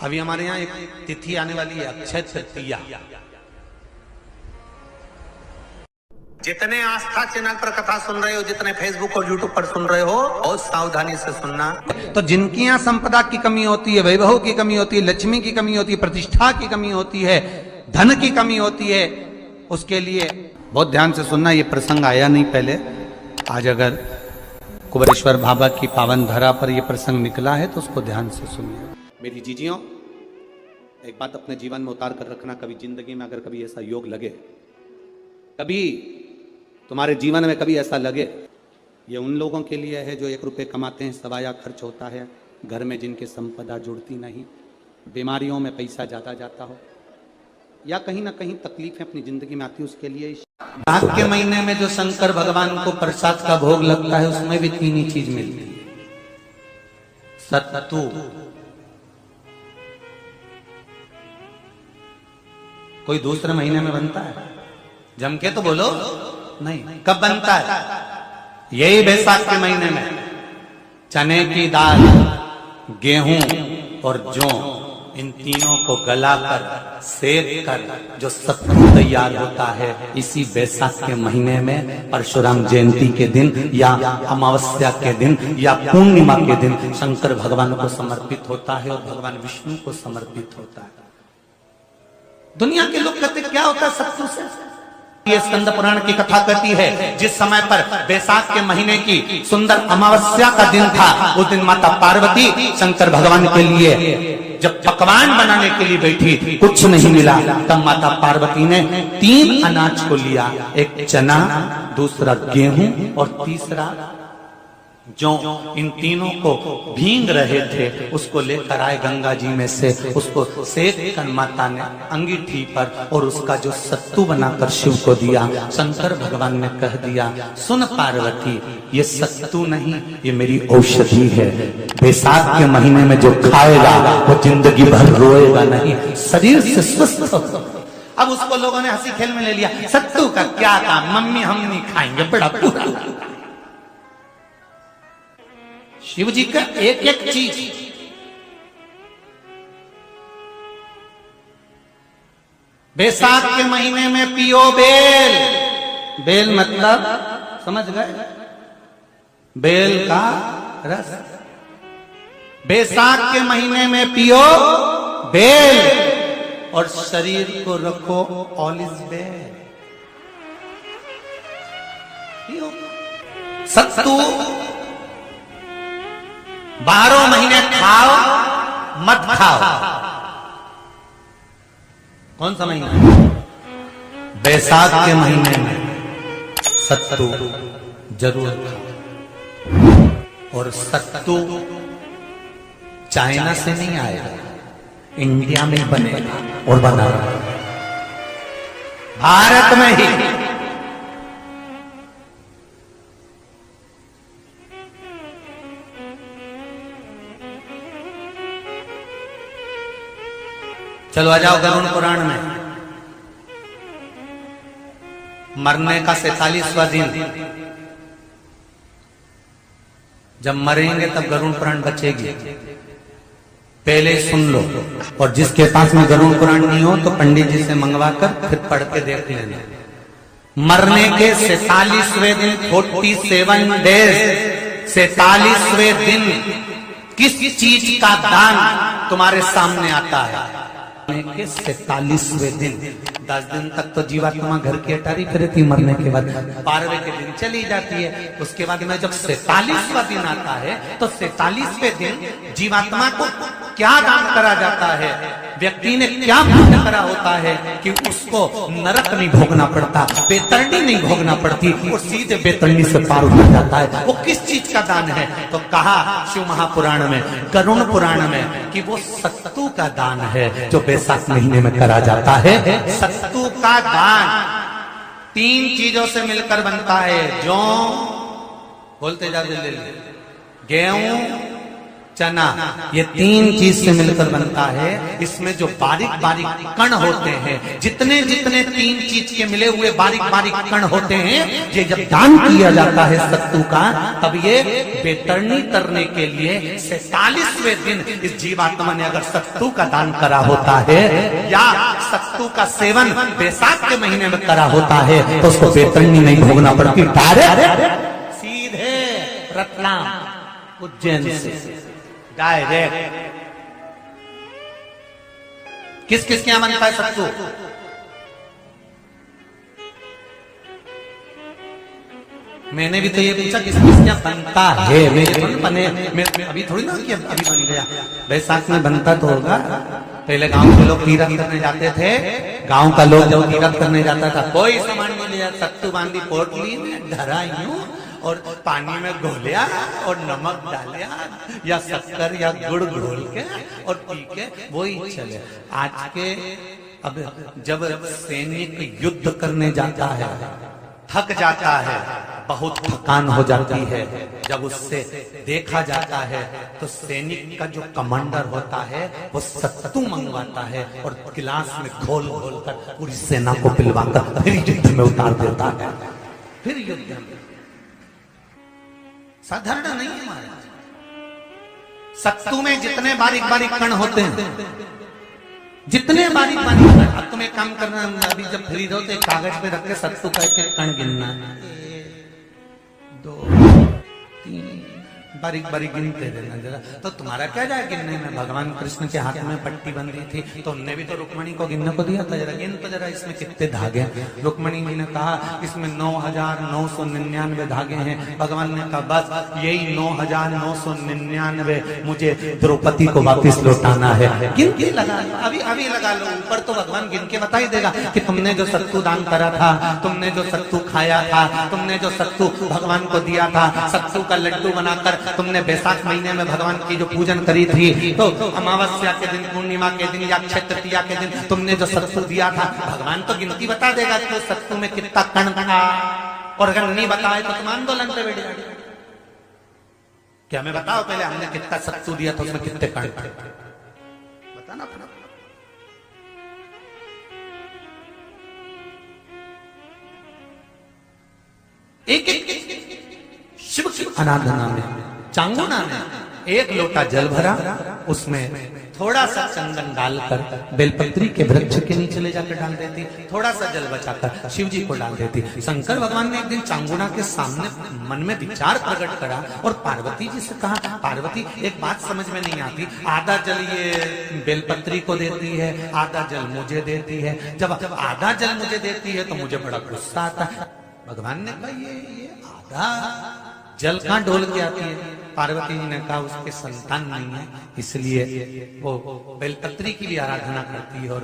अभी हमारे यहाँ एक तिथि आने वाली है, अक्षय तृतीया। जितने आस्था चैनल पर कथा सुन रहे हो, जितने फेसबुक और यूट्यूब पर सुन रहे हो, बहुत सावधानी से सुनना। तो जिनकी यहाँ संपदा की कमी होती है, वैभव की कमी होती है, लक्ष्मी की कमी होती है, प्रतिष्ठा की कमी होती है, धन की कमी होती है, उसके लिए बहुत ध्यान से सुनना। ये प्रसंग आया नहीं पहले, आज अगर कुबेरेश्वर बाबा की पावन धरा पर यह प्रसंग निकला है तो उसको ध्यान से सुनिए। मेरी जीजियों, एक बात अपने जीवन में उतार कर रखना, कभी जिंदगी में अगर कभी ऐसा योग लगे, कभी तुम्हारे जीवन में कभी ऐसा लगे, ये उन लोगों के लिए है जो 1 रुपये कमाते हैं, सवाया खर्च होता है, घर में जिनके संपदा जुड़ती नहीं, बीमारियों में पैसा ज़्यादा जाता हो, या कहीं ना कहीं तकलीफें अपनी जिंदगी में आती है, उसके लिए माघ के महीने में जो शंकर भगवान को प्रसाद का भोग लगता है, उसमें भी 3 ही चीज मिलती है। सत्तू, कोई दूसरे महीने में बनता है? जम के तो बोलो नहीं। कब बनता है? यही बैसाख के महीने में। चने की दाल, गेहूं और जौ, इन तीनों को गलाकर सेक कर जो सत्तू तैयार होता है, इसी बैसाख के महीने में परशुराम जयंती के दिन या अमावस्या के दिन या पूर्णिमा के दिन शंकर भगवान को समर्पित होता है और भगवान विष्णु को समर्पित होता है। दुनिया के लोग कहते क्या होता है सत्तू से? ये स्कंद पुराण की कथा कहती है, जिस समय पर बैसाख के महीने की सुंदर अमावस्या का दिन था, उस दिन माता पार्वती शंकर भगवान के लिए जब पकवान बनाने के लिए बैठी, कुछ नहीं मिला, तब माता पार्वती ने 3 अनाज को लिया, एक चना, दूसरा गेहूं और तीसरा जौ। इन तीनों को भींग रहे थे, उसको लेकर आए गंगा जी में से, उसको सेक कर माता ने अंगीठी पर और उसका जो सत्तू बनाकर शिव को दिया। शंकर भगवान ने कह दिया, सुन पार्वती, ये सत्तू नहीं, ये मेरी औषधि है। बैसाख के महीने में जो खाएगा वो जिंदगी भर रोएगा नहीं, शरीर से स्वस्थ होगा। अब उसको लोगों ने हंसी खेल में ले लिया, सत्तू का क्या काम, मम्मी हम नहीं खाएंगे, बड़ा पूरा। शिव जी का एक एक चीज, बैसाख के महीने में पियो बेल। बेल मतलब समझ गए? बेल का रस। बैसाख के महीने में पियो बेल और शरीर को रखो ऑलिव बेल। पियो सत्तू 12 महीने खाओ मत खाओ। कौन सा महीना? बैसाख के महीने में सत्तू जरूर खाओ। और सत्तू चाइना से नहीं आएगा, इंडिया में बनेगा और बना भारत में ही। चलो आ जाओ गरुड़ पुराण में। मरने का 47वां दिन, जब मरेंगे तब गरुड़ पुराण बचेगी। पहले सुन लो, और जिसके पास में गरुड़ पुराण नहीं हो तो पंडित जी से मंगवा कर फिर पढ़ के देख लेना। मरने के 47वें दिन, 47 डेज, 47वें दिन किस चीज का दान तुम्हारे सामने आता है? के 47वें दिन, 10 दिन तक तो जीवात्मा घर की अटारी फिरती, मरने के बाद 12वें के दिन चली जाती है। उसके बाद में जब 47वां दिन आता है तो 47वें दिन जीवात्मा को क्या दान करा जाता है? व्यक्ति ने क्या पुण्य करा होता है कि उसको नरक नहीं भोगना पड़ता, बेतरनी नहीं भोगना पड़ती, और सीधे बेतरनी से पार हो जाता है। वो किस चीज का दान है? तो कहा शिव महापुराण में, गरुड़ पुराण में, कि वो सत्तू का दान है जो बैसाख महीने में करा जाता है। सत्तू का दान 3 चीजों से मिलकर बनता है। जौ, बोलते जा जल्दी, गेहूं, चना, ये तीन चीज से मिलकर बनता है। इसमें जो बारीक बारीक कण होते हैं, जितने जितने तीन चीज के मिले हुए बारीक बारीक कण होते हैं, ये जब दान किया जाता है सत्तू का, तब ये बेतरनी करने के लिए 47वें दिन इस जीवात्मा ने अगर सत्तू का दान करा होता है या सत्तू का सेवन बैसाख के महीने में करा होता है, तो उसको बेतरनी नहीं भोगना पड़ती, डायरेक्ट सीधे रतलाम उज्जैन से डायरेक्ट। किस किस के यहां बनता है सत्तू? मैंने भी तो ये पूछा किस किस क्या बनता है। मैं अभी थोड़ी ना कि अभी बन गया, बैसाख में बनता तो होगा। पहले गांव के लोग तीरथ करने जाते थे, गांव का लोग जब तीरथ करने जाता था, कोई सामान नहीं लिया, सत्तू बांधी पोटली में धरा यूं और पानी में घोलिया और नमक डालिया या शक्कर या गुड़ घोल के और पी के वही चले। आज के अब जब सैनिक युद्ध करने जाता है, थक जाता है, बहुत थकान हो जाती है, जब उससे देखा जाता है तो सैनिक का जो कमांडर होता है वो सत्तू मंगवाता है और गिलास में घोल घोल कर पूरी सेना को पिलवाकर फिर युद्ध में उतार देता है। फिर युद्ध में साधारण नहीं है महाराज। सत्तू में जितने बारीक बारीक कण होते हैं, जितने बारीक बारीक, अब तुम एक काम करना, अभी जब फ्री हो तो कागज पे रख के सत्तू का एक कण गिनना, 1 2 3 बारीक बारीक गिनते रहना जरा। तो तुम्हारा क्या जाए गिनने में? भगवान कृष्ण के हाथ में पट्टी बंधी थी, तो हमने भी तो रुक्मणी को गिनने को दिया था, जरा गिन तो जरा इसमें कितने धागे। रुक्मणी जी ने कहा इसमें 9,999 धागे हैं। भगवान ने कहा बस यही 9,999 मुझे द्रौपदी को वापिस लौटाना है। गिन के लगा, अभी लगा लो ऊपर, तो भगवान गिन के बता ही देगा कि तुमने जो सत्तू दान करा था, तुमने जो सत्तू खाया था, तुमने जो सत्तू भगवान को दिया था, सत्तू का लड्डू बनाकर तुमने बैसाख महीने में भगवान की जो पूजन करी थी, तो अमावस्या के दिन, पूर्णिमा के दिन या अक्षय तृतीया के दिन तुमने जो सत्तू दिया था, भगवान तो गिनती बता देगा कि सत्तू में कितना कण था। और अगर नहीं बताए तो तुम आंदोलन पे बैठ जाओगे। क्या हमें बताओ पहले हमने कितना सत्तू दिया था, उसमें कितने कण थे, बताना पड़ा। एक शिव की आराधना में, चांगुना में 1 लोटा जल भरा, उसमें थोड़ा सा चंदन डालकर बेलपत्री के वृक्ष के नीचे ले जाकर डाल देती, थोड़ा सा जल बचाकर शिव जी को डाल देती। शंकर भगवान ने एक दिन चांगुना के सामने मन में विचार प्रकट करा और पार्वती जी से कहा, पार्वती एक बात समझ में नहीं आती, आधा जल ये बेलपत्री को देती है, आधा जल मुझे देती है, जब आधा जल मुझे देती है तो मुझे बड़ा गुस्सा आता है। भगवान ने कहा ये आधा जल कहां डोल के आती है? पार्वती जी ने कहा उसके संतान नहीं है, इसलिए वो बेलपत्री की भी आराधना करती है और